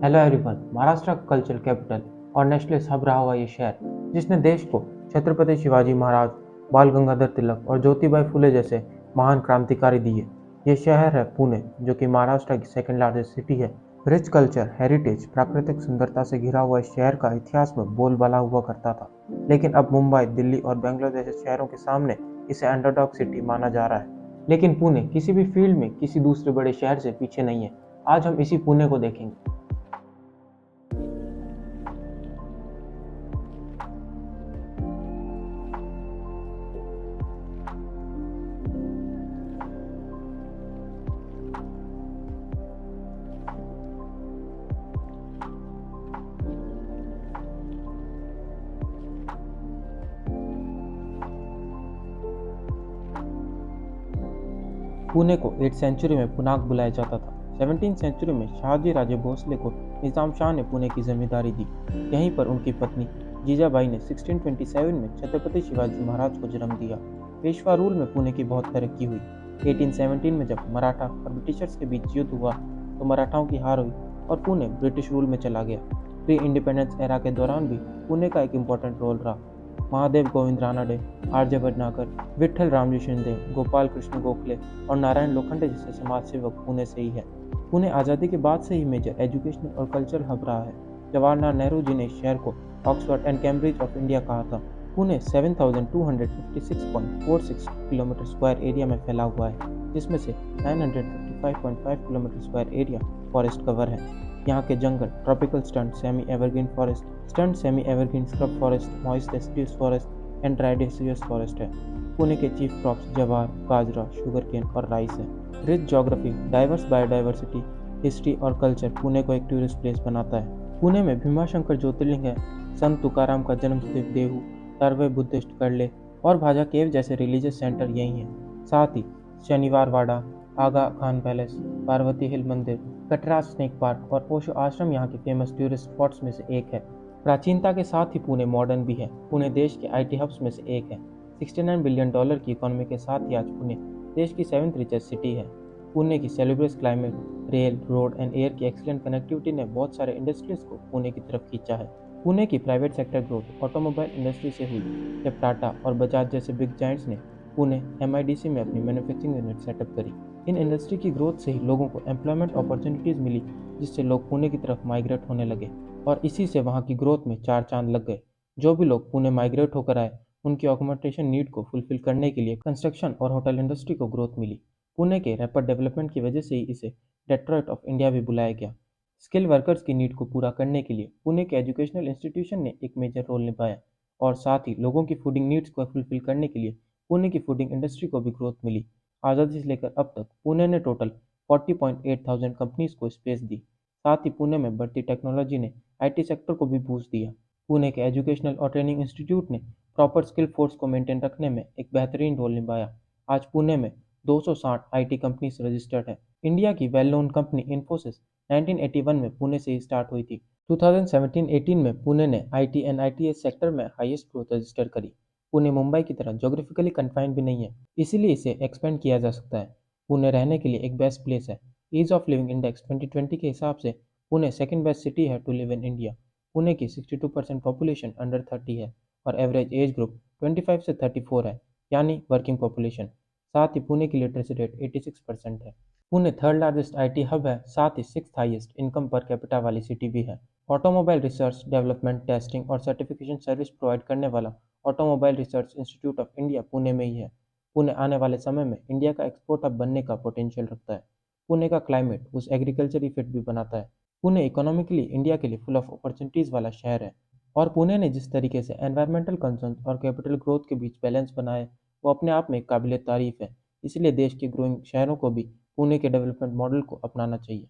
Hello everyone. Maharashtra का cultural capital और national hub रहा हुआ ये शहर, जिसने देश को छत्रपति शिवाजी महाराज, बाल गंगाधर तिलक और ज्योतिबाई फुले जैसे महान क्रांतिकारी दिए। ये शहर है पुणे, जो कि महाराष्ट्र की सेकंड लार्जेस्ट सिटी है। रिच कल्चर, हेरिटेज, प्राकृतिक सुंदरता से घिरा हुआ इस शहर का इतिहास में बोलबाला हुआ करता था, लेकिन अब मुंबई, दिल्ली और बेंगलोर जैसे शहरों के सामने इसे अंडरडॉग सिटी माना जा रहा है। लेकिन पुणे किसी भी फील्ड में किसी दूसरे बड़े शहर से पीछे नहीं है। आज हम इसी पुणे को देखेंगे। पुणे को 8th सेंचुरी में पुनाक बुलाया जाता था। 17th सेंचुरी में शाहजी राजे भोसले को निजाम शाह ने पुणे की जमींदारी दी। यहीं पर उनकी पत्नी जीजाबाई ने 1627 में छत्रपति शिवाजी महाराज को जन्म दिया। पेशवा रूल में पुणे की बहुत तरक्की हुई। 1817 में जब मराठा और ब्रिटिशर्स के बीच युद्ध हुआ तो मराठाओं की हार हुई और पुणे ब्रिटिश रूल में चला गया। प्री इंडिपेंडेंस एरा के दौरान भी पुणे का एक इम्पोर्टेंट रोल रहा। महादेव गोविंद रानडे, आर्य भटनागर, विट्ठल रामजी शिंदे, गोपाल कृष्ण गोखले और नारायण लोखंडे जैसे समाज सेवक पुणे से ही है। पुणे आज़ादी के बाद से ही मेजर एजुकेशनल और कल्चरल हब रहा है। जवाहरलाल नेहरू जी ने इस शहर को Oxford and Cambridge of India कहा था। पुणे 7,256.46 किलोमीटर स्क्वायर एरिया में फैला हुआ है, जिसमें से 955.5 kilometre square area forest cover है। यहाँ के जंगल tropical stunt semi evergreen forest, stunt semi evergreen scrub forest, moist deciduous forest and dry deciduous forest है। पुणे के चीफ क्रॉप्स जवार, बाजरा, शुगर केन और राइस है। Rich geography, diverse biodiversity, history और कल्चर पुणे को एक टूरिस्ट प्लेस बनाता है। पुणे में भीमाशंकर ज्योतिर्लिंग है, संत तुकाराम का जन्मस्थल देहू, सर्वे बुद्धिस्ट करले और भाजा केव जैसे रिलीजियस सेंटर यही हैं। साथ ही शनिवार वाड़ा, आगा खान पैलेस, पार्वती हिल मंदिर, कटरा स्नेक पार्क और ओशो आश्रम यहाँ के फेमस टूरिस्ट स्पॉट्स में से एक है। प्राचीनता के साथ ही पुणे मॉडर्न भी है। पुणे देश के आईटी हब्स में से एक है। $69 बिलियन की इकोनॉमी के साथ ही आज पुणे देश की 7th रिचेस्ट सिटी है। पुणे की salubrious climate, rail, road and air की एक्सीलेंट कनेक्टिविटी ने बहुत सारे इंडस्ट्रीज को पुणे की तरफ खींचा है। पुणे की private sector growth automobile industry से हुई, जब टाटा और बजाज जैसे बिग जायंट्स ने पुणे एमआईडीसी में अपनी मैन्युफैक्चरिंग यूनिट सेटअप करी। इन इंडस्ट्री की ग्रोथ से ही लोगों को एम्प्लॉयमेंट अपॉर्चुनिटीज़ मिली, जिससे लोग पुणे की तरफ माइग्रेट होने लगे और इसी से वहाँ की ग्रोथ में चार चांद लग गए। जो भी लोग पुणे माइग्रेट होकर आए, उनकी ऑक्यूमेंटेशन नीड को फुलफिल करने के लिए कंस्ट्रक्शन और होटल इंडस्ट्री को ग्रोथ मिली। पुणे के रैपिड डेवलपमेंट की वजह से ही इसे डेट्रॉइट ऑफ इंडिया भी बुलाया गया। स्किल वर्कर्स की नीड को पूरा करने के लिए पुणे के एजुकेशनल इंस्टीट्यूशन ने एक मेजर रोल निभाया और साथ ही लोगों की फूडिंग नीड्स को फुलफिल करने के लिए पुणे की फूडिंग इंडस्ट्री को भी ग्रोथ मिली। आज़ादी से लेकर अब तक पुणे ने टोटल 40.8 थाउजेंड कंपनीज को स्पेस दी। साथ ही पुणे में बढ़ती टेक्नोलॉजी ने आईटी सेक्टर को भी बूस्ट दिया। पुणे के एजुकेशनल और ट्रेनिंग इंस्टीट्यूट ने प्रॉपर स्किल फोर्स को मेंटेन रखने में एक बेहतरीन रोल निभाया। आज पुणे में 260 आईटी कंपनीज रजिस्टर्ड है। इंडिया की वेल नोन कंपनी इन्फोसिस 1981 में पुणे से ही स्टार्ट हुई थी। 2017-18 में पुणे ने आईटी एंड आईटीएस सेक्टर में हाईएस्ट ग्रोथ रजिस्टर करी। पुणे मुंबई की तरह ज्योग्राफिकली कन्फाइंड भी नहीं है, इसीलिए इसे एक्सपेंड किया जा सकता है। पुणे रहने के लिए एक बेस्ट प्लेस है। ईज ऑफ लिविंग इंडेक्स 2020 के हिसाब से पुणे सेकंड बेस्ट सिटी है to live in India. Pune की 62% पॉपुलेशन अंडर 30 है और एवरेज एज ग्रुप 25 से 34 है, यानी वर्किंग पॉपुलेशन। साथ ही पुणे की लिटरेसी रेट 86% है। Pune third largest IT hub है, साथ ही 6th highest income per capita वाली सिटी भी है। ऑटोमोबाइल रिसर्च, डेवलपमेंट, टेस्टिंग और सर्टिफिकेशन सर्विस प्रोवाइड करने वाला automobile research institute of India Pune में ही है। पुणे आने वाले समय में इंडिया का एक्सपोर्ट हब बनने का पोटेंशियल रखता है। पुणे का क्लाइमेट उस एग्रीकल्चरली फिट भी बनाता है। पुणे इकोनॉमिकली इंडिया के लिए फुल ऑफ अपॉर्चुनिटीज़ वाला शहर है और पुणे ने जिस तरीके से एनवायरमेंटल कंसर्न और कैपिटल ग्रोथ के बीच बैलेंस बनाया है, वो अपने आप में काबिल तारीफ है। इसलिए देश के ग्रोइंग शहरों को भी पुणे के डेवलपमेंट मॉडल को अपनाना चाहिए।